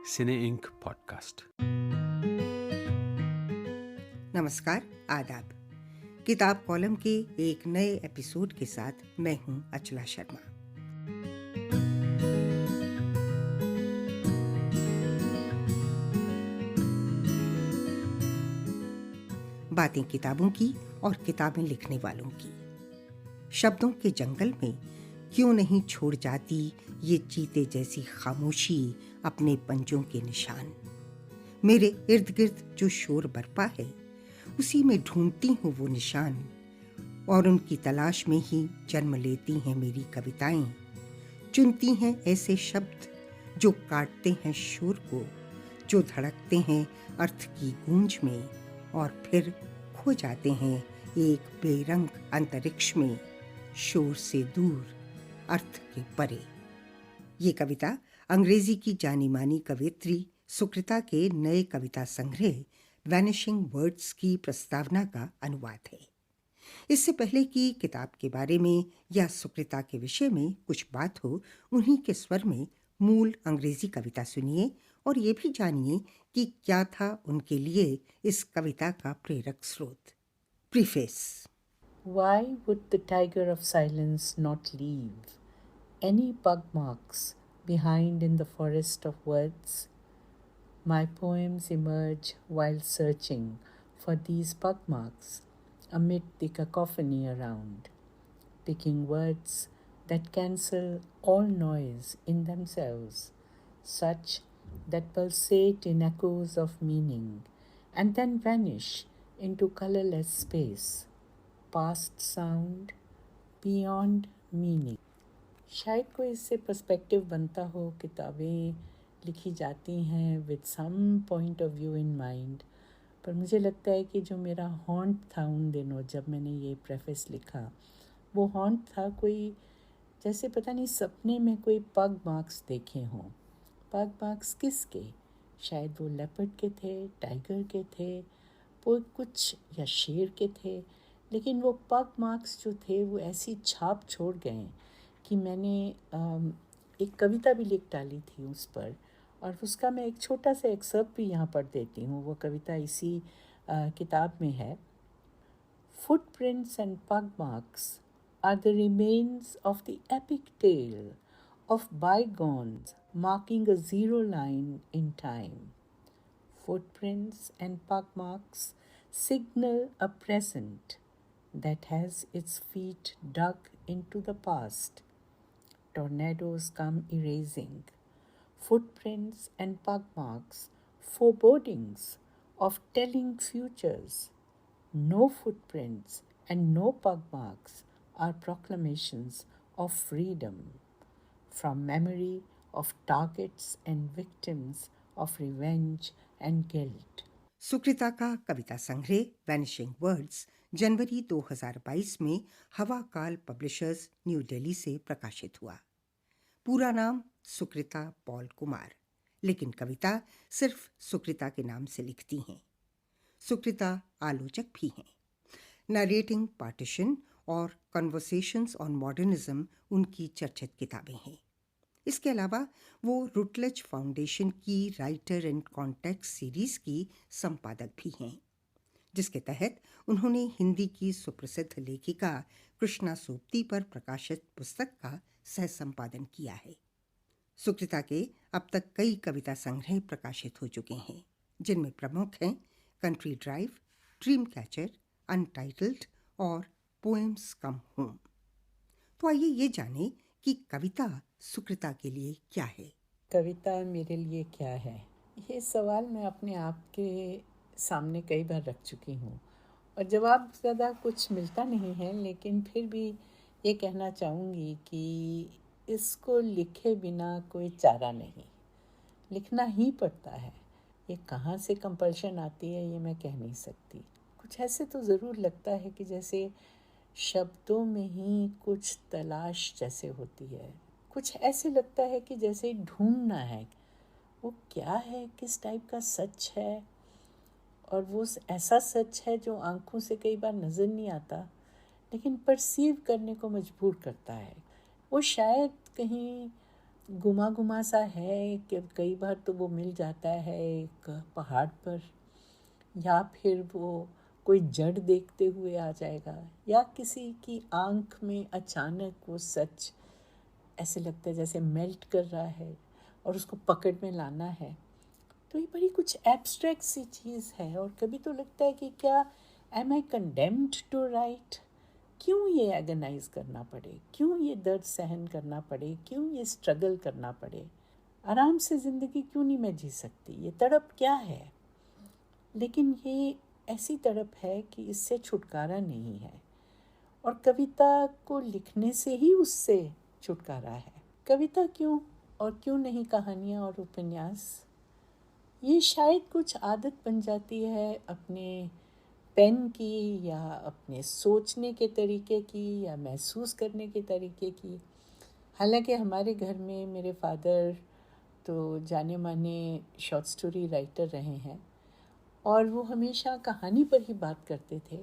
सिने ink podcast. नमस्कार, आदाब। किताब कॉलम के एक नए एपिसोड के साथ मैं हूं अचला शर्मा। बातें किताबों की और किताबें लिखने वालों की। शब्दों के जंगल में क्यों नहीं छोड़ जाती ये चीते जैसी खामोशी अपने पंजों के निशान। मेरे इर्द गिर्द जो शोर बरपा है उसी में ढूंढती हूँ वो निशान, और उनकी तलाश में ही जन्म लेती हैं मेरी कविताएं। चुनती हैं ऐसे शब्द जो काटते हैं शोर को, जो धड़कते हैं अर्थ की गूंज में और फिर खो जाते हैं एक बेरंग अंतरिक्ष में, शोर से दूर, अर्थ के परे। ये कविता अंग्रेजी की जानी मानी कवयित्री सुकृता के नए कविता संग्रह वैनिशिंग वर्ड्स की प्रस्तावना का अनुवाद है। इससे पहले कि किताब के बारे में या सुकृता के विषय में कुछ बात हो, उन्हीं के स्वर में मूल अंग्रेजी कविता सुनिए और ये भी जानिए कि क्या था उनके लिए इस कविता का प्रेरक स्रोत। Preface. Why would the tiger of silence not leave any pug marks behind in the forest of words? My poems emerge while searching for these pug marks amid the cacophony around, picking words that cancel all noise in themselves, such that pulsate in echoes of meaning and then vanish into colorless space. Past sound, beyond meaning. शायद कोई इससे perspective बनता हो। किताबें लिखी जाती हैं with some point of view in mind, पर मुझे लगता है कि जो मेरा हॉन्ट था उन दिनों जब मैंने ये प्रेफेस लिखा, वो हॉन्ट था कोई, जैसे पता नहीं सपने में कोई पग मार्क्स देखे हों। पग मार्क्स किसके? शायद वो लेपर्ड के थे, टाइगर के थे, वो कुछ या शेर के थे, लेकिन वो पग मार्क्स जो थे वो ऐसी छाप छोड़ गए कि मैंने एक कविता भी लिख डाली थी उस पर, और उसका मैं एक छोटा सा एक्सर्प्ट भी यहाँ पढ़ देती हूँ। वो कविता इसी किताब में है। Footprints and pug marks are the remains of the epic tale of bygones marking a zero line in time. Footprints and pug marks signal a present that has its feet dug into the past. Tornadoes come erasing. Footprints and pug marks, forebodings of telling futures. No footprints and no pug marks are proclamations of freedom. From memory of targets and victims of revenge and guilt. Sukrita का कविता संग्रह vanishing words जनवरी 2022 में हवा काल publishers new Delhi से प्रकाशित हुआ। पूरा नाम सुकृता पॉल कुमार, लेकिन कविता सिर्फ सुकृता के नाम से लिखती हैं। सुकृता आलोचक भी हैं। नरेटिंग पार्टीशन और कन्वर्सेशंस ऑन मॉडर्निज्म उनकी चर्चित किताबें हैं। इसके अलावा वो रुटलेज फाउंडेशन की राइटर इन कॉन्टेक्स्ट सीरीज की संपादक भी हैं, जिसके तहत उन्होंने हिंदी की सुप्रसिद्ध लेखिका कृष्णा सोपती पर प्रकाशित पुस्तक का सह संपादन किया है। सुकृता के अब तक कई कविता संग्रह प्रकाशित हो चुके हैं, जिनमें प्रमुख हैं country drive, dream catcher, untitled और पोएम्स कम होम। तो आइए ये जाने कि कविता सुकृता के लिए क्या है। कविता मेरे लिए क्या है? ये सवाल मैं अपने आप के सामने कई बार रख चुकी हूँ और जवाब ज़्यादा कुछ मिलता नहीं है, लेकिन फिर भी ये कहना चाहूँगी कि इसको लिखे बिना कोई चारा नहीं, लिखना ही पड़ता है। ये कहाँ से कंपल्शन आती है ये मैं कह नहीं सकती। कुछ ऐसे तो ज़रूर लगता है कि जैसे शब्दों में ही कुछ तलाश जैसे होती है। कुछ ऐसे लगता है कि जैसे ढूंढना है वो क्या है, किस टाइप का सच है, और वो ऐसा सच है जो आंखों से कई बार नज़र नहीं आता लेकिन परसीव करने को मजबूर करता है। वो शायद कहीं गुमा गुमा सा है कि कई बार तो वो मिल जाता है एक पहाड़ पर, या फिर वो कोई जड़ देखते हुए आ जाएगा, या किसी की आंख में अचानक वो सच ऐसे लगता है जैसे मेल्ट कर रहा है और उसको पकड़ में लाना है। तो ये बड़ी कुछ एब्स्ट्रैक्ट सी चीज़ है। और कभी तो लगता है कि क्या am I condemned to write, क्यों ये एगनाइज करना पड़े, क्यों ये दर्द सहन करना पड़े, क्यों ये स्ट्रगल करना पड़े, आराम से ज़िंदगी क्यों नहीं मैं जी सकती, ये तड़प क्या है। लेकिन ये ऐसी तड़प है कि इससे छुटकारा नहीं है, और कविता को लिखने से ही उससे छुटकारा है। कविता क्यों, और क्यों नहीं कहानियाँ और उपन्यास। ये शायद कुछ आदत बन जाती है अपने पेन की, या अपने सोचने के तरीके की, या महसूस करने के तरीके की। हालांकि हमारे घर में मेरे फादर तो जाने माने शॉर्ट स्टोरी राइटर रहे हैं, और वो हमेशा कहानी पर ही बात करते थे।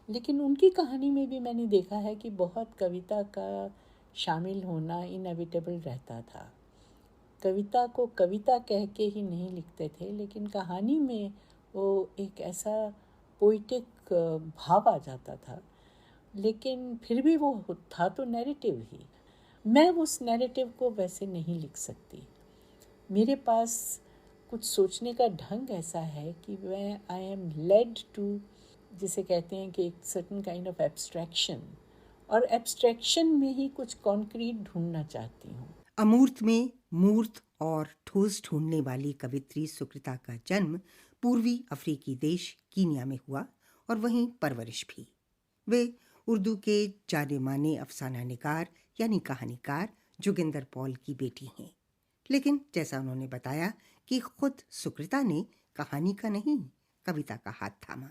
लेकिन उनकी कहानी में भी मैंने देखा है कि बहुत कविता का शामिल होना इनएविटेबल रहता था। कविता को कविता कह के ही नहीं लिखते थे, लेकिन कहानी में वो एक ऐसा पोइटिक भाव आ जाता था। लेकिन फिर भी वो था तो नैरेटिव ही। मैं उस नैरेटिव को वैसे नहीं लिख सकती। मेरे पास कुछ सोचने का ढंग ऐसा है कि मैं आई एम लेड टू, जिसे कहते हैं कि एक सर्टन काइंड ऑफ एब्स्ट्रैक्शन, और एब्स्ट्रैक्शन में ही कुछ कॉन्क्रीट ढूंढना चाहती हूँ। अमूर्त में मूर्त और ठोस ढूंढने वाली कवित्री सुकृता का जन्म पूर्वी अफ्रीकी देश कीनिया में हुआ, और वहीं परवरिश भी। वे उर्दू के जाने माने अफसाना निगार यानी कहानीकार जोगिंदर पॉल की बेटी हैं। लेकिन जैसा उन्होंने बताया कि खुद सुकृता ने कहानी का नहीं, कविता का हाथ थामा।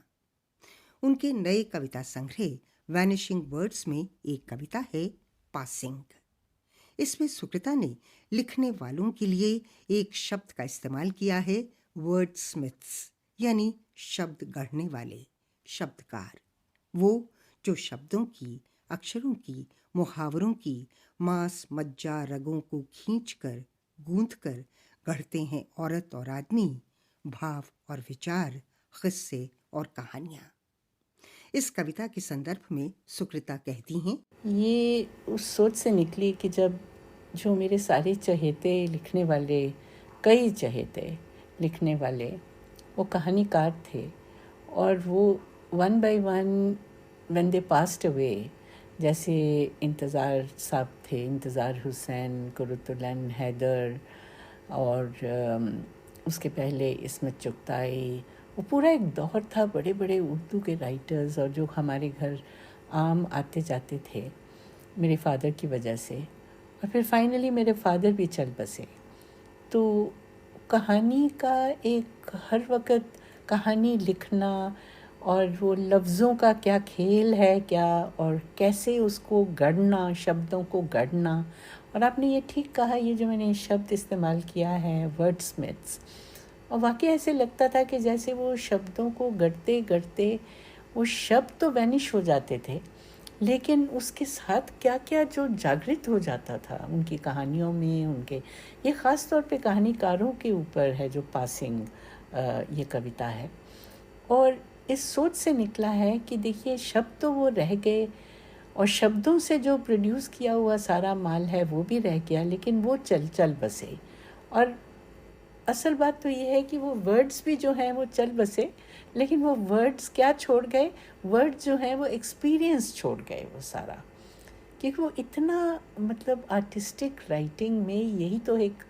उनके नए कविता संग्रह वैनिशिंग वर्ड्स में एक कविता है पासिंग। इसमें सुकृता ने लिखने वालों के लिए एक शब्द का इस्तेमाल किया है, वर्ड स्मिथ्स यानी शब्द गढ़ने वाले, शब्दकार। वो जो शब्दों की, अक्षरों की, मुहावरों की मांस मज्जा रगों को खींचकर, गूंथकर गढ़ते हैं औरत और आदमी, भाव और विचार, किस्से और कहानियां। इस कविता के संदर्भ में सुकृता कहती हैं, ये उस सोच से निकली कि जब जो मेरे सारे चहेते लिखने वाले, कई चहेते लिखने वाले, वो कहानीकार थे, और वो one by one when they passed away, जैसे इंतज़ार साहब थे, इंतज़ार हुसैन, कुरुतुलन हैदर, और उसके पहले इस्मत चुगताई, वो पूरा एक दौर था बड़े बड़े उर्दू के राइटर्स, और जो हमारे घर आम आते जाते थे मेरे फादर की वजह से। और फिर फाइनली मेरे फादर भी चल बसे। तो कहानी का एक, हर वक्त कहानी लिखना, और वो लफ्ज़ों का क्या खेल है क्या, और कैसे उसको गढ़ना, शब्दों को गढ़ना। और आपने ये ठीक कहा, ये जो मैंने शब्द इस्तेमाल किया है वर्डस्मिथ्स, और वाकई ऐसे लगता था कि जैसे वो शब्दों को गढ़ते गढ़ते वो शब्द तो वैनिश हो जाते थे, लेकिन उसके साथ क्या क्या जो जागृत हो जाता था उनकी कहानियों में, उनके, ये ख़ास तौर पे कहानीकारों के ऊपर है जो पासिंग ये कविता है। और इस सोच से निकला है कि देखिए शब्द तो वो रह गए, और शब्दों से जो प्रोड्यूस किया हुआ सारा माल है वो भी रह गया, लेकिन वो चल चल बसे। और असल बात तो ये है कि वो वर्ड्स भी जो हैं वो चल बसे, लेकिन वो वर्ड्स क्या छोड़ गए, वर्ड्स जो हैं वो एक्सपीरियंस छोड़ गए वो सारा। क्योंकि वो इतना, मतलब आर्टिस्टिक राइटिंग में यही तो एक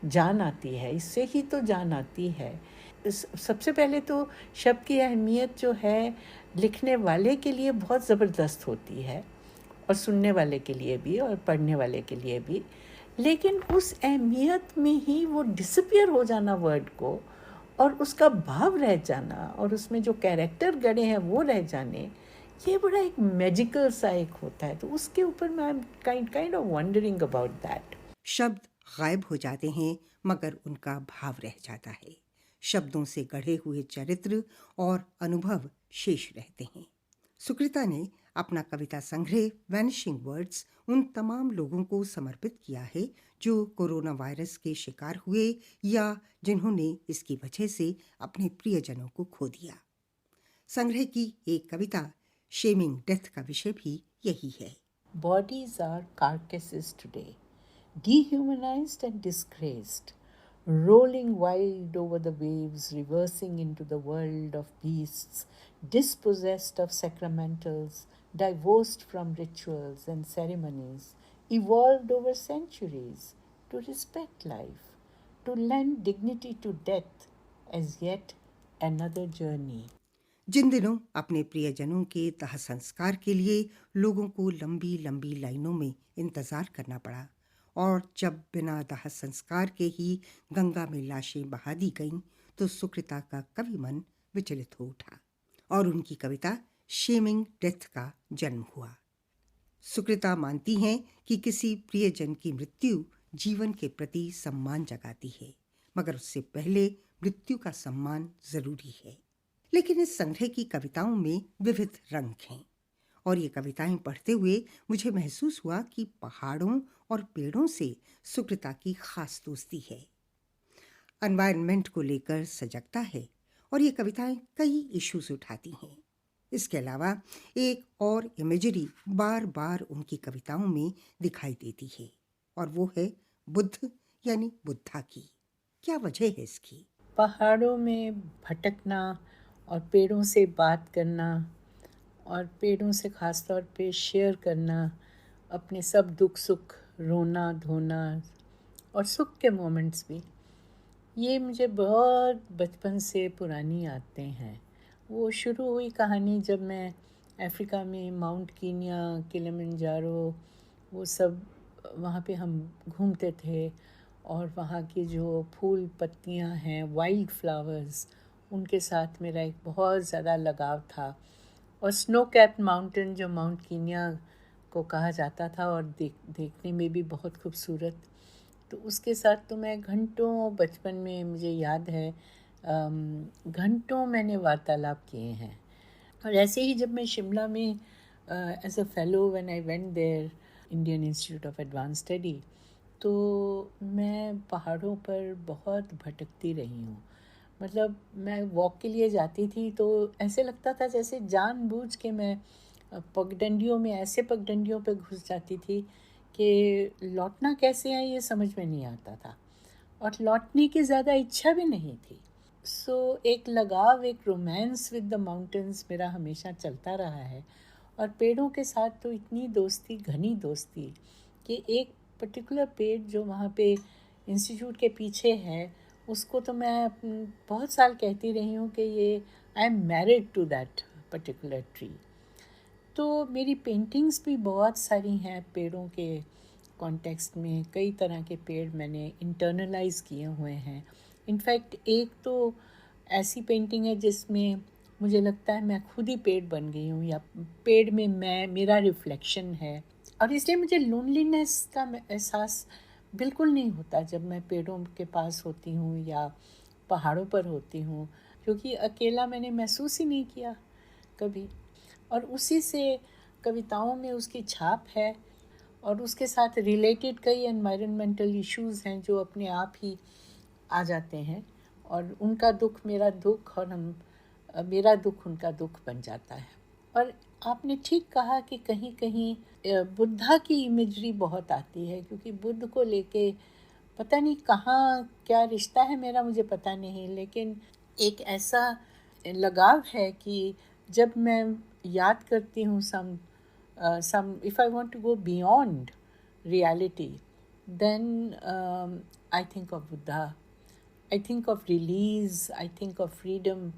जान आती है, इससे ही तो जान आती है। सबसे पहले तो शब्द की अहमियत जो है लिखने वाले के लिए बहुत ज़बरदस्त होती है, और सुनने वाले के लिए भी, और पढ़ने वाले के लिए भी। लेकिन उस अहमियत में ही वो डिसअपियर हो जाना वर्ड को, और उसका भाव रह जाना, और उसमें जो कैरेक्टर गढ़े हैं वो रह जाने, ये बड़ा एक मैजिकल सा एक होता है। तो उसके ऊपर मैं kind of wondering about that. शब्द गायब हो जाते हैं मगर उनका भाव रह जाता है। शब्दों से गढ़े हुए चरित्र और अनुभव शेष रहते हैं। सुकृता ने अपना कविता संग्रह वैनिशिंग वर्ड्स उन तमाम लोगों को समर्पित किया है जो कोरोना वायरस के शिकार हुए या जिन्होंने इसकी वजह से अपने प्रियजनों को खो दिया। संग्रह की एक कविता शेमिंग डेथ का विषय भी यही है। Bodies are carcasses today, dehumanized and disgraced, rolling wild over the waves, reversing into the world of beasts, dispossessed of sacramentals, divorced from rituals and ceremonies, evolved over centuries to respect life, to lend dignity to death as yet another journey. जिन दिनों अपने प्रियजनों के तह संस्कार के लिए लोगों को लंबी लंबी लाइनों में इंतजार करना पड़ा और जब बिना दाह संस्कार के ही गंगा में लाशें बहा दी गईं तो सुकृता का कवि मन विचलित हो उठा और उनकी कविता शेमिंग डेथ का जन्म हुआ। सुकृता मानती हैं कि किसी प्रियजन की मृत्यु जीवन के प्रति सम्मान जगाती है, मगर उससे पहले मृत्यु का सम्मान जरूरी है। लेकिन इस संग्रह की कविताओं में विविध रंग हैं और ये कविताएं पढ़ते हुए मुझे महसूस हुआ कि पहाड़ों और पेड़ों से सुकृता की खास दोस्ती है। एनवायरनमेंट को लेकर सजगता है और ये कविताएं कई इश्यूज उठाती हैं। इसके अलावा एक और इमेजरी बार बार उनकी कविताओं में दिखाई देती है और वो है बुद्ध यानी बुद्धा की। क्या वजह है इसकी? पहाड़ों में भटकना और पेड़ों से बात करना और पेड़ों से ख़ास तौर पे शेयर करना अपने सब दुख सुख, रोना धोना और सुख के मोमेंट्स भी, ये मुझे बहुत बचपन से पुरानी यादें हैं। वो शुरू हुई कहानी जब मैं अफ्रीका में माउंट कीनिया, किलिमंजारो, वो सब वहाँ पे हम घूमते थे और वहाँ की जो फूल पत्तियाँ हैं, वाइल्ड फ्लावर्स, उनके साथ मेरा एक बहुत ज़्यादा लगाव था। और स्नो कैप्ड माउंटेन जो माउंट कीनिया को कहा जाता था और देखने में भी बहुत खूबसूरत, तो उसके साथ तो मैं घंटों, बचपन में मुझे याद है घंटों मैंने वार्तालाप किए हैं। और ऐसे ही जब मैं शिमला में as a fellow when I went there, Indian Institute of Advance Study, तो मैं पहाड़ों पर बहुत भटकती रही हूँ। मतलब मैं वॉक के लिए जाती थी तो ऐसे लगता था जैसे जानबूझ के मैं पगडंडियों में, ऐसे पगडंडियों पे घुस जाती थी कि लौटना कैसे है ये समझ में नहीं आता था और लौटने की ज़्यादा इच्छा भी नहीं थी। सो एक लगाव, एक रोमांस विद द माउंटेन्स मेरा हमेशा चलता रहा है। और पेड़ों के साथ तो इतनी दोस्ती, घनी दोस्ती, कि एक पर्टिकुलर पेड़ जो वहाँ पे इंस्टीट्यूट के पीछे है, उसको तो मैं बहुत साल कहती रही हूँ कि ये I am married to that particular tree. तो मेरी पेंटिंग्स भी बहुत सारी हैं पेड़ों के कॉन्टेक्स्ट में। कई तरह के पेड़ मैंने इंटरनलाइज किए हुए हैं। इनफैक्ट एक तो ऐसी पेंटिंग है जिसमें मुझे लगता है मैं खुद ही पेड़ बन गई हूँ या पेड़ में मेरा रिफ्लेक्शन है। और इसलिए मुझे लोनलीनेस का एहसास बिल्कुल नहीं होता जब मैं पेड़ों के पास होती हूँ या पहाड़ों पर होती हूँ, क्योंकि अकेला मैंने महसूस ही नहीं किया कभी। और उसी से कविताओं में उसकी छाप है और उसके साथ रिलेटेड कई एनवायरनमेंटल इश्यूज़ हैं जो अपने आप ही आ जाते हैं और उनका दुख मेरा दुख और मेरा दुख उनका दुख बन जाता है। और आपने ठीक कहा कि कहीं कहीं बुद्धा की इमेजरी बहुत आती है, क्योंकि बुद्ध को लेके पता नहीं कहाँ क्या रिश्ता है मेरा, मुझे पता नहीं, लेकिन एक ऐसा लगाव है कि जब मैं याद करती हूँ if I want to go beyond reality, then I think of Buddha, I think of release, I think of freedom.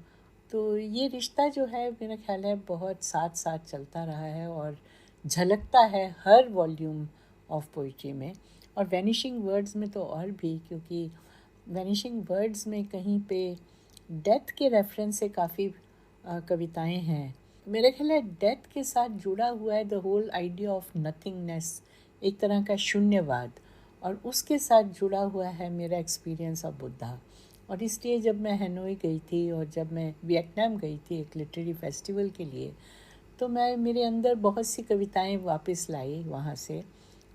तो ये रिश्ता जो है मेरा ख्याल है बहुत साथ साथ चलता रहा है और झलकता है हर वॉल्यूम ऑफ पोइट्री में, और वैनिशिंग वर्ड्स में तो और भी, क्योंकि वैनिशिंग वर्ड्स में कहीं पे डेथ के रेफरेंस से काफ़ी कविताएं हैं। मेरे ख्याल है डेथ के साथ जुड़ा हुआ है the whole idea of nothingness, एक तरह का शून्यवाद, और उसके साथ जुड़ा हुआ है मेरा एक्सपीरियंस ऑफ बुद्धा। और इसलिए जब मैं हनोई गई थी और जब मैं वियतनाम गई थी एक लिटरेरी फेस्टिवल के लिए, तो मैं मेरे अंदर बहुत सी कविताएं वापस लाई वहाँ से,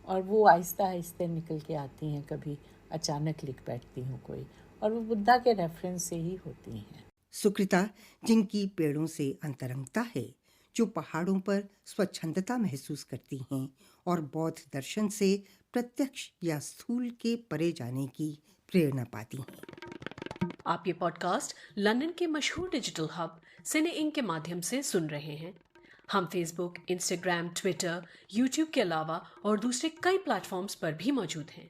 और वो आहिस्ता आहिस्ता निकल के आती हैं। कभी अचानक लिख बैठती हूँ कोई, और वो बुद्धा के रेफरेंस से ही होती हैं। सुकृता, जिनकी पेड़ों से अंतरंगता है, जो पहाड़ों पर स्वच्छंदता महसूस करती हैं और बौद्ध दर्शन से प्रत्यक्ष या स्थूल के परे जाने की प्रेरणा पाती हैं। आप ये पॉडकास्ट लंदन के मशहूर डिजिटल हब सिने इंक के माध्यम से सुन रहे हैं। हम फेसबुक, इंस्टाग्राम, ट्विटर, यूट्यूब के अलावा और दूसरे कई प्लेटफॉर्म्स पर भी मौजूद हैं।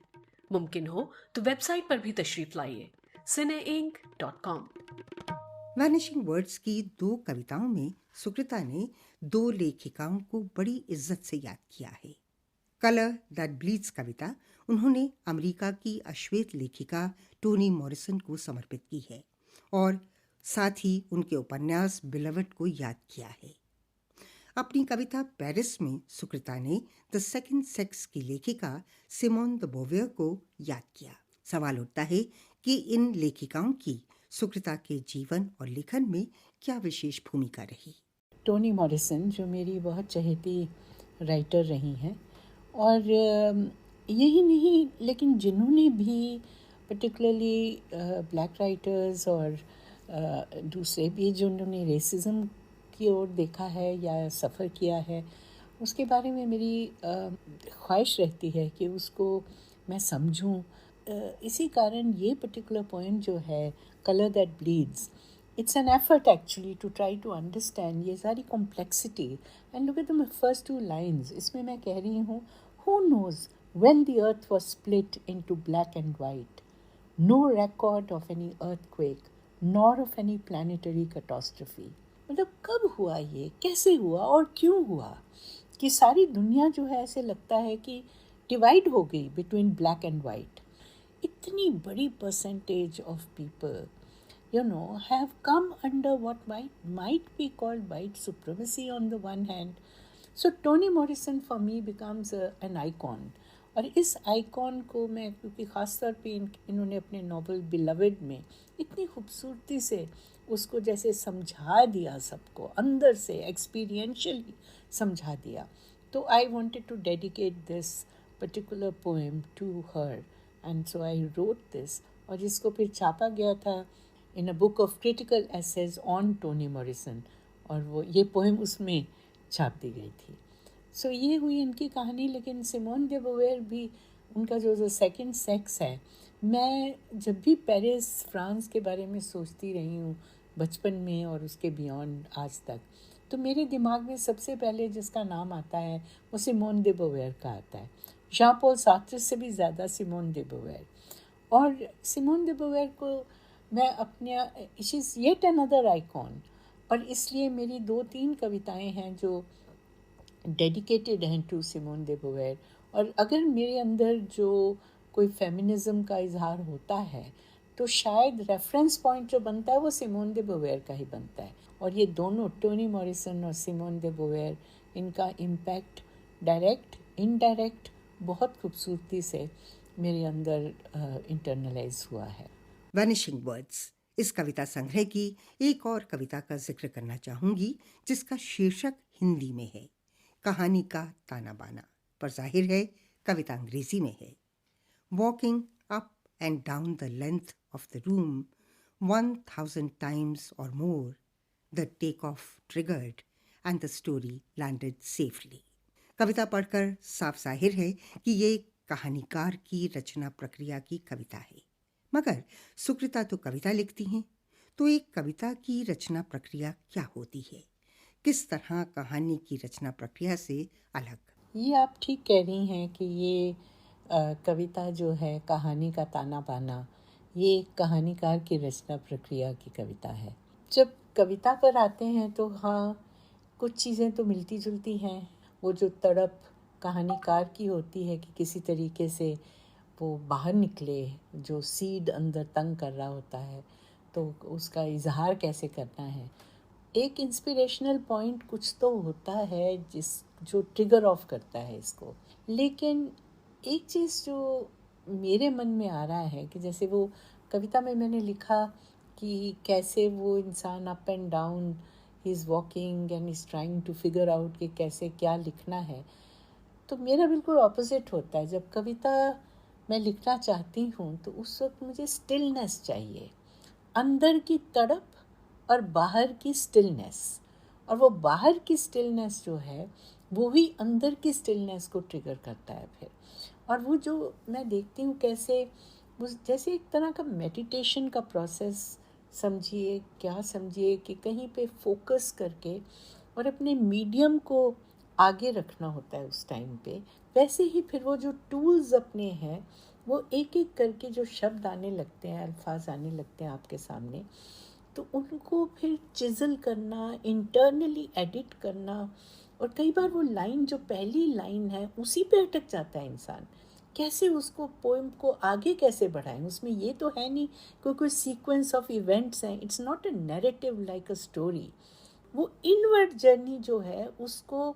मुमकिन हो तो वेबसाइट पर भी तशरीफ लाइए, cineinc.com। वैनिशिंग वर्ड्स की 2 कविताओं में सुकृता ने 2 लेखिकाओं को बड़ी इज्जत से याद किया है। कलर दैट ब्लीड्स कविता उन्होंने अमेरिका की अश्वेत लेखिका टोनी मॉरिसन को समर्पित की है, और साथ ही उनके उपन्यास बिलवड को याद किया है। अपनी कविता पेरिस में सुकृता ने द सेकंड सेक्स की लेखिका सिमोन द बोवेयर को याद किया। सवाल उठता है कि इन लेखिकाओं की सुकृता के जीवन और लेखन में क्या विशेष भूमिका रही। टोनी मॉरिसन जो मेरी बहुत चहेती राइटर रही हैं, और यही नहीं लेकिन जिन्होंने भी पर्टिकुलरली ब्लैक राइटर्स और दूसरे भी जिन्होंने रेसिज्म की ओर देखा है या सफ़र किया है, उसके बारे में मेरी ख्वाहिश रहती है कि उसको मैं समझूं। इसी कारण ये पर्टिकुलर पोएम जो है colour that bleeds, it's an effort actually to try to understand ये सारी complexity, and look at the first 2 lines. इसमें मैं कह रही हूँ, who knows when the earth was split into black and white, no record of any earthquake nor of any planetary catastrophe। मतलब कब हुआ ये, कैसे हुआ और क्यों हुआ कि सारी दुनिया जो है ऐसे लगता है कि डिवाइड हो गई बिटवीन ब्लैक एंड वाइट। इतनी बड़ी percentage of people have come under what might be called white supremacy on the one hand. So Toni Morrison for me becomes an icon. और इस आइकॉन को मैं, क्योंकि ख़ास तौर पे इन्होंने अपने नॉवल बिलवड में इतनी खूबसूरती से उसको जैसे समझा दिया, सबको अंदर से एक्सपीरियंशियली समझा दिया, तो I wanted to dedicate this particular poem to her, and so I wrote this, और जिसको फिर छापा गया था in a book of critical essays on Toni Morrison, और वो ये पोएम उसमें छाप दी गई थी। सो ये हुई इनकी कहानी। लेकिन सिमोन दे बोवेयर भी, उनका जो सेकंड सेक्स है, मैं जब भी पेरिस फ्रांस के बारे में सोचती रही हूँ बचपन में और उसके बियॉन्ड आज तक, तो मेरे दिमाग में सबसे पहले जिसका नाम आता है वो सिमोन दे बोवेयर का आता है। जॉन पॉल सार्त्रे से भी ज़्यादा सिमोन दे बोवेयर। और सिमोन दे बोवेयर को मैं अपने, she is yet another icon, और इसलिए मेरी 2-3 कविताएं हैं जो डेडिकेटेड हैं टू सिमोन दे बोवेयर। और अगर मेरे अंदर जो कोई फेमिनिज़म का इजहार होता है तो शायद रेफरेंस पॉइंट जो बनता है वो सिमोन दे बोवेयर का ही बनता है। और ये दोनों, टोनी मॉरिसन और सिमोन दे बोवेयर, इनका इम्पैक्ट डायरेक्ट इनडायरेक्ट बहुत खूबसूरती से मेरे अंदर इंटरनलाइज हुआ है। वैनिशिंग वर्ड्स इस कविता संग्रह की एक और कविता का जिक्र करना चाहूंगी, जिसका शीर्षक हिंदी में है कहानी का ताना बाना, पर जाहिर है कविता अंग्रेजी में है। Walking up and down the length of the room 1000 times or more, the takeoff triggered and the story landed safely। कविता पढ़कर साफ जाहिर है कि ये कहानीकार की रचना प्रक्रिया की कविता है। मगर सुकृता तो कविता लिखती हैं, तो एक कविता की रचना प्रक्रिया क्या होती है, किस तरह कहानी की रचना प्रक्रिया से अलग? ये आप ठीक कह रही हैं कि ये कविता जो है कहानी का ताना बाना, ये एक कहानीकार की रचना प्रक्रिया की कविता है। जब कविता पर आते हैं तो हाँ, कुछ चीज़ें तो मिलती जुलती हैं। वो जो तड़प कहानीकार की होती है कि किसी तरीके से वो बाहर निकले, जो सीड अंदर तंग कर रहा होता है तो उसका इजहार कैसे करना है। एक इंस्पिरेशनल पॉइंट कुछ तो होता है जो ट्रिगर ऑफ करता है इसको। लेकिन एक चीज़ जो मेरे मन में आ रहा है कि जैसे वो कविता में मैंने लिखा कि कैसे वो इंसान up and down he is walking and is trying to figure out कि कैसे क्या लिखना है। तो मेरा बिल्कुल ऑपोजिट होता है। जब कविता मैं लिखना चाहती हूँ तो उस वक्त मुझे स्टिलनेस चाहिए, अंदर की तड़प और बाहर की स्टिलनेस। और वो बाहर की स्टिलनेस जो है वो ही अंदर की स्टिलनेस को ट्रिगर करता है फिर। और वो जो मैं देखती हूँ कैसे वो जैसे एक तरह का मेडिटेशन का प्रोसेस समझिए, क्या समझिए कि कहीं पे फोकस करके और अपने मीडियम को आगे रखना होता है उस टाइम पे। वैसे ही फिर वो जो टूल्स अपने हैं वो एक एक करके जो शब्द आने लगते हैं, अल्फाज आने लगते हैं आपके सामने, तो उनको फिर चिज़ल करना, इंटरनली एडिट करना। और कई बार वो लाइन जो पहली लाइन है उसी पे अटक जाता है इंसान। कैसे उसको पोएम को आगे कैसे बढ़ाएं, उसमें ये तो है नहीं कोई सीक्वेंस ऑफ इवेंट्स हैं। It's not a narrative like a story. वो इनवर्ड जर्नी जो है उसको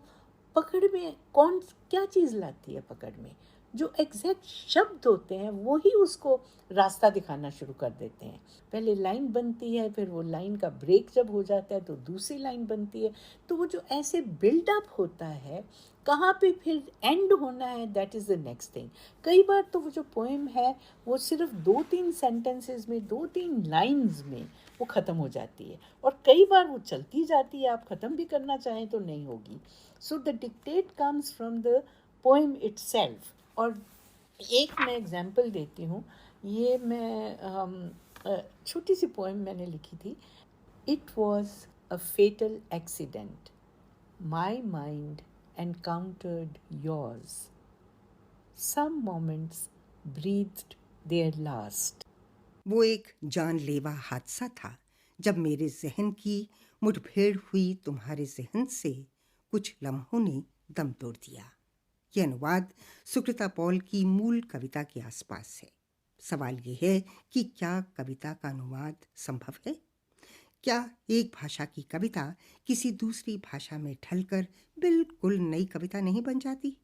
पकड़ में कौन क्या चीज़ लाती है पकड़ में, जो एग्जैक्ट शब्द होते हैं वो ही उसको रास्ता दिखाना शुरू कर देते हैं। पहले लाइन बनती है, फिर वो लाइन का ब्रेक जब हो जाता है तो दूसरी लाइन बनती है। तो वो जो ऐसे बिल्डअप होता है, कहाँ पे फिर एंड होना है, that is the next thing. कई बार तो वो जो पोएम है वो सिर्फ 2-3 सेंटेंसेस में, 2-3 लाइंस में वो ख़त्म हो जाती है। और कई बार वो चलती जाती है, आप ख़त्म भी करना चाहें तो नहीं होगी। So the dictate comes from the poem itself. और एक मैं एग्जांपल देती हूँ। ये मैं छोटी सी पोएम मैंने लिखी थी। It was a fatal accident, my mind encountered yours, some moments breathed their last. वो एक जानलेवा हादसा था जब मेरे जहन की मुठभेड़ हुई तुम्हारे जहन से, कुछ लम्हों ने दम तोड़ दिया। यह अनुवाद सुकृता पॉल की मूल कविता के आसपास है। सवाल यह है कि क्या कविता का अनुवाद संभव है? क्या एक भाषा की कविता किसी दूसरी भाषा में ढलकर बिल्कुल नई कविता नहीं बन जाती?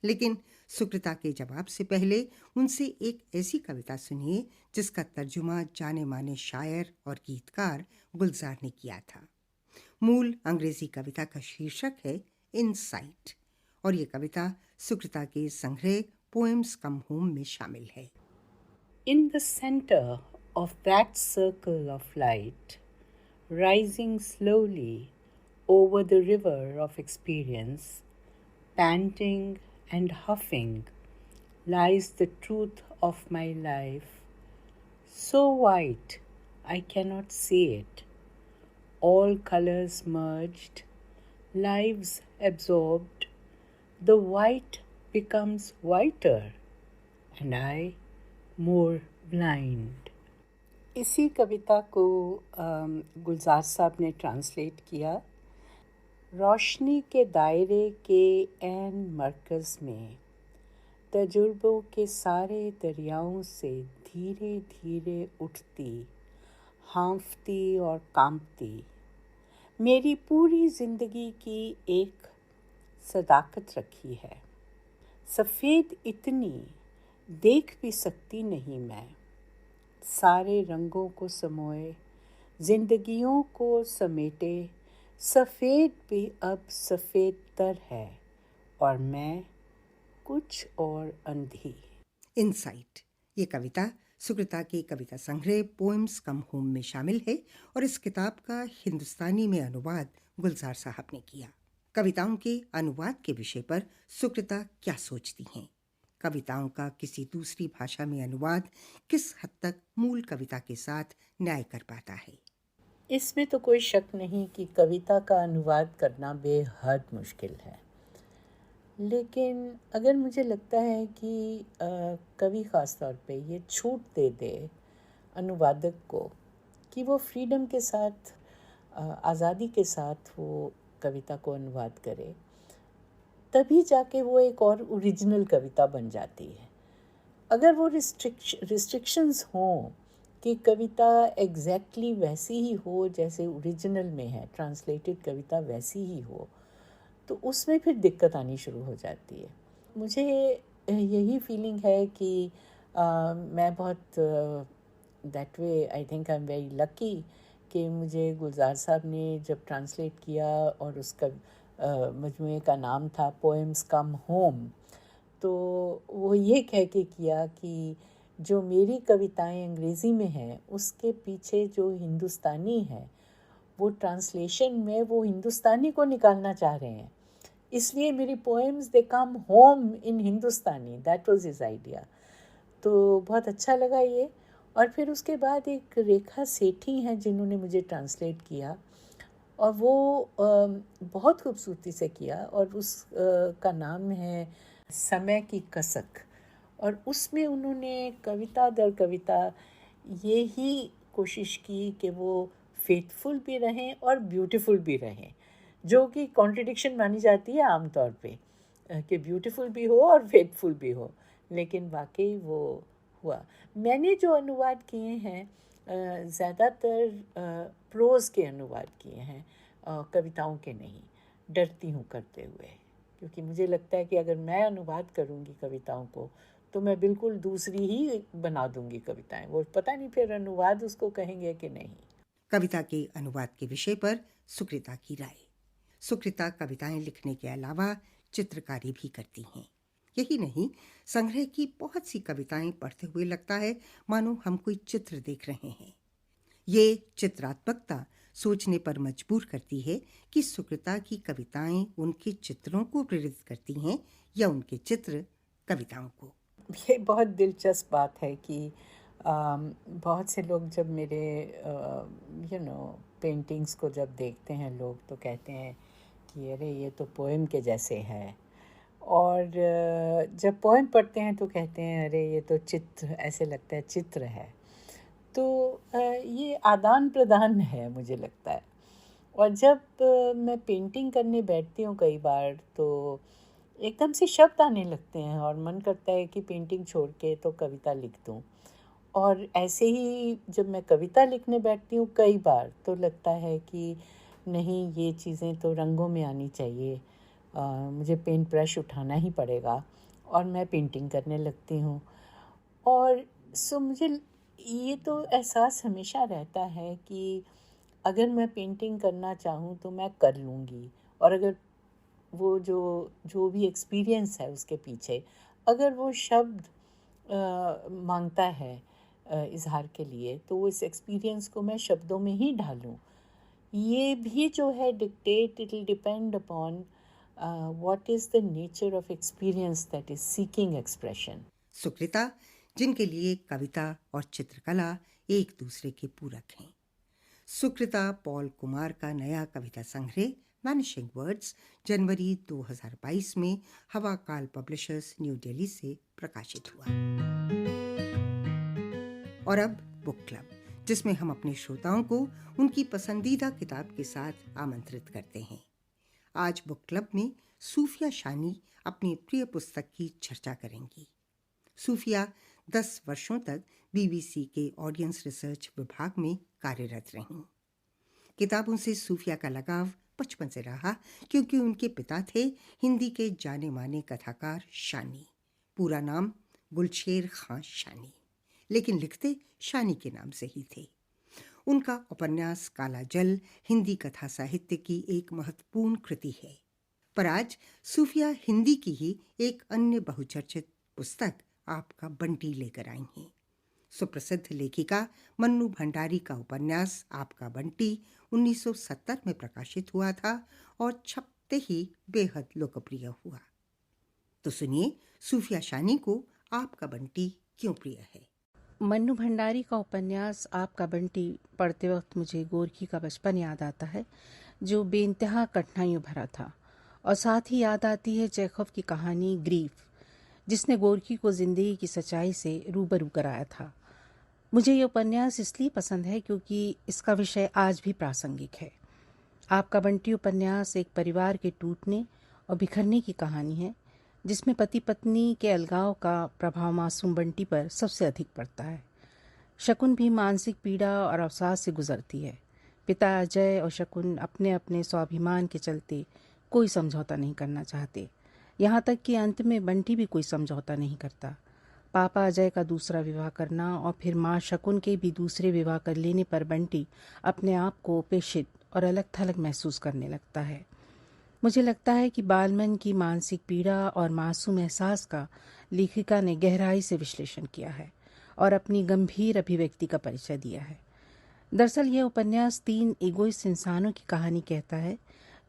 लेकिन सुकृता के जवाब से पहले उनसे एक ऐसी कविता सुनिए जिसका तर्जुमा जाने माने शायर और गीतकार गुलजार ने किया था। मूल अंग्रेजी कविता का शीर्षक है इनसाइट और ये कविता सुकृता के संग्रह पोएम्स कम होम में शामिल है। In the center of that circle of light, rising slowly over the river of experience, panting and huffing, lies the truth of my life, so white I cannot see it, all colors merged, lives absorbed, the white becomes whiter, and I more blind. इसी कविता को गुलजार साहब ने translate किया। रोशनी के दायरे के ऐन मरकज़ में तजुर्बों के सारे दरियाओं से धीरे धीरे उठती, हाँफती और कांपती, मेरी पूरी ज़िंदगी की एक सदाकत रखी है। सफ़ेद इतनी देख भी सकती नहीं मैं, सारे रंगों को समोए, जिंदगियों को समेटे, सफ़ेद भी अब सफ़ेद तर है और मैं कुछ और अंधी। इनसाइट ये कविता सुकृता के कविता संग्रह पोएम्स कम होम में शामिल है और इस किताब का हिंदुस्तानी में अनुवाद गुलजार साहब ने किया। कविताओं के अनुवाद के विषय पर सुकृता क्या सोचती हैं? कविताओं का किसी दूसरी भाषा में अनुवाद किस हद तक मूल कविता के साथ न्याय कर पाता है? इसमें तो कोई शक नहीं कि कविता का अनुवाद करना बेहद मुश्किल है। लेकिन अगर मुझे लगता है कि कवि ख़ास तौर पे ये छूट दे दे अनुवादक को कि वो फ्रीडम के साथ, आज़ादी के साथ वो कविता को अनुवाद करे, तभी जाके वो एक और ओरिजिनल कविता बन जाती है। अगर वो रिस्ट्रिक्शंस हों कि कविता एग्जैक्टली वैसी ही हो जैसे ओरिजिनल में है, ट्रांसलेटेड कविता वैसी ही हो, तो उसमें फिर दिक्कत आनी शुरू हो जाती है। मुझे यही फीलिंग है कि मैं बहुत that way I think I am very lucky कि मुझे गुलजार साहब ने जब ट्रांसलेट किया और उसका मजमूए का नाम था पोएम्स कम होम, तो वो ये कह के किया कि जो मेरी कविताएं अंग्रेज़ी में हैं उसके पीछे जो हिंदुस्तानी है, वो ट्रांसलेशन में वो हिंदुस्तानी को निकालना चाह रहे हैं, इसलिए मेरी poems they come home in Hindustani. That was his idea. तो बहुत अच्छा लगा ये। और फिर उसके बाद एक रेखा सेठी हैं जिन्होंने मुझे ट्रांसलेट किया, और वो बहुत खूबसूरती से किया, और उस का नाम है समय की कसक। और उसमें उन्होंने कविता दर कविता ये ही कोशिश की कि वो फेथफुल भी रहें और ब्यूटीफुल भी रहें, जो कि कॉन्ट्रडिक्शन मानी जाती है आमतौर पे कि ब्यूटीफुल भी हो और फेथफुल भी हो, लेकिन वाकई वो हुआ। मैंने जो अनुवाद किए हैं ज़्यादातर प्रोज़ के अनुवाद किए हैं, कविताओं के नहीं। डरती हूँ करते हुए, क्योंकि मुझे लगता है कि अगर मैं अनुवाद करूँगी कविताओं को तो मैं बिल्कुल दूसरी ही बना दूँगी कविताएं। वो पता नहीं फिर अनुवाद उसको कहेंगे कि नहीं। कविता के अनुवाद के विषय पर सुकृता की राय। सुकृता कविताएं लिखने के अलावा चित्रकारी भी करती हैं। यही नहीं, संग्रह की बहुत सी कविताएं पढ़ते हुए लगता है मानो हम कोई चित्र देख रहे हैं। ये चित्रात्मकता सोचने पर मजबूर करती है कि सुकृता की कविताएं उनके चित्रों को प्रेरित करती हैं या उनके चित्र कविताओं को। ये बहुत दिलचस्प बात है कि बहुत से लोग जब मेरे पेंटिंग्स को जब देखते हैं लोग, तो कहते हैं कि अरे ये तो पोएम के जैसे है, और जब पोएम पढ़ते हैं तो कहते हैं अरे ये तो चित्र, ऐसे लगता है चित्र है। तो ये आदान प्रदान है मुझे लगता है। और जब मैं पेंटिंग करने बैठती हूँ कई बार, तो एकदम से शब्द आने लगते हैं और मन करता है कि पेंटिंग छोड़ के तो कविता लिख दूँ। और ऐसे ही जब मैं कविता लिखने बैठती हूँ कई बार, तो लगता है कि नहीं, ये चीज़ें तो रंगों में आनी चाहिए, मुझे पेंट ब्रश उठाना ही पड़ेगा, और मैं पेंटिंग करने लगती हूँ। और सो मुझे ये तो एहसास हमेशा रहता है कि अगर मैं पेंटिंग करना चाहूँ तो मैं कर लूँगी, और अगर वो जो भी एक्सपीरियंस है उसके पीछे, अगर वो शब्द मांगता है इजहार के लिए, तो वो इस एक्सपीरियंस को मैं शब्दों में ही ढालूँ। ये भी जो है dictate, it will depend upon what is the nature of experience that is seeking expression. Sukrita, जिनके लिए कविता और चित्रकला एक दूसरे के पूरक हैं। सुकृता पॉल कुमार का नया कविता संग्रह वैनिशिंग वर्ड्स जनवरी 2022 में हवा काल पब्लिशर्स न्यू दिल्ली से प्रकाशित हुआ। और अब बुक क्लब, जिसमें हम अपने श्रोताओं को उनकी पसंदीदा किताब के साथ आमंत्रित करते हैं। आज बुक क्लब में सूफिया शानी अपनी प्रिय पुस्तक की चर्चा करेंगी। सूफिया 10 वर्षों तक BBC के ऑडियंस रिसर्च विभाग में कार्यरत रहीं। किताबों से सूफिया का लगाव बचपन से रहा, क्योंकि उनके पिता थे हिंदी के जाने माने कथाकार शानी। पूरा नाम गुलशेर खां शानी, लेकिन लिखते शानी के नाम से ही थे। उनका उपन्यास काला जल हिंदी कथा साहित्य की एक महत्वपूर्ण कृति है। पर आज सूफिया हिंदी की ही एक अन्य बहुचर्चित पुस्तक आपका बंटी लेकर आई हैं। सुप्रसिद्ध लेखिका मन्नू भंडारी का उपन्यास आपका बंटी 1970 में प्रकाशित हुआ था और छपते ही बेहद लोकप्रिय हुआ। तो सुनिए सूफिया शानी को आपका बंटी क्यों प्रिय है। मन्नू भंडारी का उपन्यास आपका बंटी पढ़ते वक्त मुझे गोरखी का बचपन याद आता है, जो बेइंतहा कठिनाइयों भरा था, और साथ ही याद आती है चेखव की कहानी ग्रीफ, जिसने गोरखी को जिंदगी की सच्चाई से रूबरू कराया था। मुझे ये उपन्यास इसलिए पसंद है क्योंकि इसका विषय आज भी प्रासंगिक है। आपका बंटी उपन्यास एक परिवार के टूटने और बिखरने की कहानी है, जिसमें पति पत्नी के अलगाव का प्रभाव मासूम बंटी पर सबसे अधिक पड़ता है। शकुन भी मानसिक पीड़ा और अवसाद से गुजरती है। पिता अजय और शकुन अपने अपने स्वाभिमान के चलते कोई समझौता नहीं करना चाहते, यहाँ तक कि अंत में बंटी भी कोई समझौता नहीं करता। पापा अजय का दूसरा विवाह करना और फिर माँ शकुन के भी दूसरे विवाह कर लेने पर बंटी अपने आप को उपेक्षित और अलग थलग महसूस करने लगता है। मुझे लगता है कि बालमन की मानसिक पीड़ा और मासूम एहसास का लेखिका ने गहराई से विश्लेषण किया है और अपनी गंभीर अभिव्यक्ति का परिचय दिया है। दरअसल यह उपन्यास 3 इगोइस्ट इंसानों की कहानी कहता है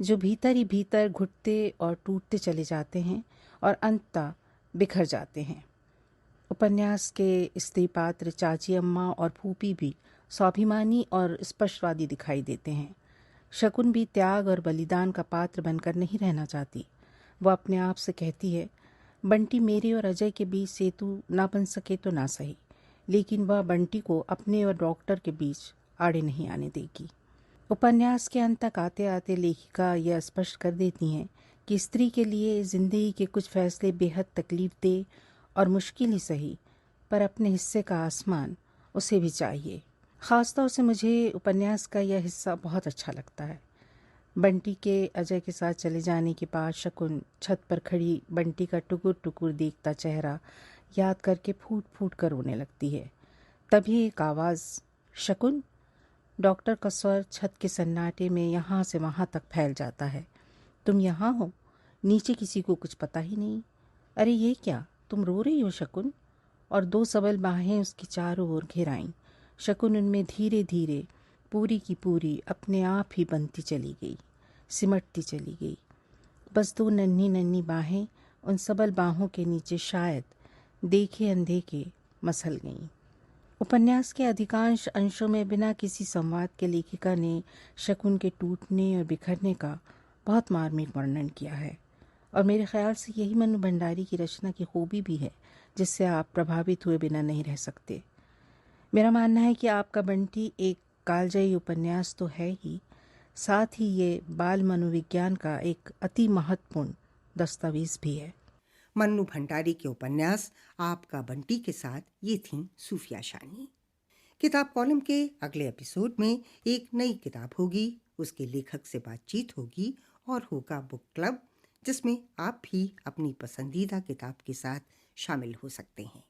जो भीतर ही भीतर घुटते और टूटते चले जाते हैं और अंततः बिखर जाते हैं। उपन्यास के स्त्री पात्र चाची अम्मा और फूफी भी स्वाभिमानी और स्पष्टवादी दिखाई देते हैं। शकुन भी त्याग और बलिदान का पात्र बनकर नहीं रहना चाहती। वह अपने आप से कहती है, बंटी मेरे और अजय के बीच सेतु ना बन सके तो ना सही, लेकिन वह बंटी को अपने और डॉक्टर के बीच आड़े नहीं आने देगी। उपन्यास के अंत तक आते आते लेखिका यह स्पष्ट कर देती हैं कि स्त्री के लिए जिंदगी के कुछ फैसले बेहद तकलीफ दे और मुश्किल ही सही, पर अपने हिस्से का आसमान उसे भी चाहिए। ख़ासतौर से मुझे उपन्यास का यह हिस्सा बहुत अच्छा लगता है। बंटी के अजय के साथ चले जाने के बाद शकुन छत पर खड़ी बंटी का टुकुर टुकुर देखता चेहरा याद करके फूट फूट कर रोने लगती है। तभी एक आवाज़, शकुन। डॉक्टर का स्वर छत के सन्नाटे में यहाँ से वहाँ तक फैल जाता है। तुम यहाँ हो? नीचे किसी को कुछ पता ही नहीं। अरे ये क्या, तुम रो रही हो शकुन? और 2 सबल बाहें उसकी चारों ओर घेराईं। शकुन उनमें धीरे धीरे पूरी की पूरी अपने आप ही बनती चली गई, सिमटती चली गई। बस 2 नन्ही नन्ही बाहें उन सबल बाहों के नीचे शायद देखे अनदेखे मसल गईं। उपन्यास के अधिकांश अंशों में बिना किसी संवाद के लेखिका ने शकुन के टूटने और बिखरने का बहुत मार्मिक वर्णन किया है, और मेरे ख्याल से यही मनु भंडारी की रचना की खूबी भी है, जिससे आप प्रभावित हुए बिना नहीं रह सकते। मेरा मानना है कि आपका बंटी एक कालजयी उपन्यास तो है ही, साथ ही ये बाल मनोविज्ञान का एक अति महत्वपूर्ण दस्तावेज भी है। मन्नू भंडारी के उपन्यास आपका बंटी के साथ ये थी सूफिया शानी। किताब कॉलम के अगले एपिसोड में एक नई किताब होगी, उसके लेखक से बातचीत होगी और होगा बुक क्लब, जिसमें आप भी अपनी पसंदीदा किताब के साथ शामिल हो सकते हैं।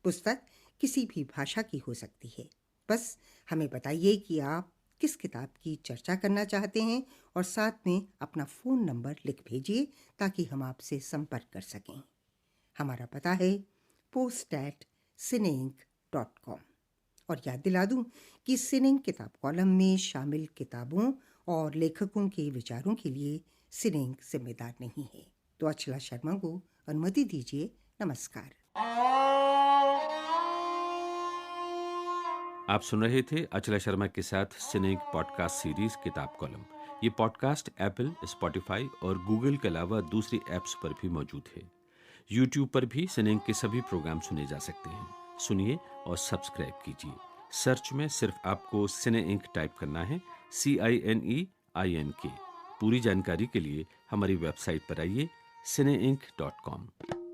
पुस्तक किसी भी भाषा की हो सकती है। बस हमें बताइए कि आप किस किताब की चर्चा करना चाहते हैं और साथ में अपना फ़ोन नंबर लिख भेजिए ताकि हम आपसे संपर्क कर सकें। हमारा पता है post@cineink.com। और याद दिला दूं कि सिनेइंक किताब कॉलम में शामिल किताबों और लेखकों के विचारों के लिए सिनेइंक जिम्मेदार नहीं है। तो अचला शर्मा को अनुमति दीजिए। नमस्कार। आप सुन रहे थे अचला शर्मा के साथ सिनेइंक पॉडकास्ट सीरीज किताब कॉलम। ये पॉडकास्ट एप्पल, स्पॉटिफाई और गूगल के अलावा दूसरी ऐप्स पर भी मौजूद है। यूट्यूब पर भी सिनेइंक के सभी प्रोग्राम सुने जा सकते हैं। सुनिए और सब्सक्राइब कीजिए। सर्च में सिर्फ आपको सिनेइंक टाइप करना है, CINEINK। पूरी जानकारी के लिए हमारी वेबसाइट पर आइए cineink.com।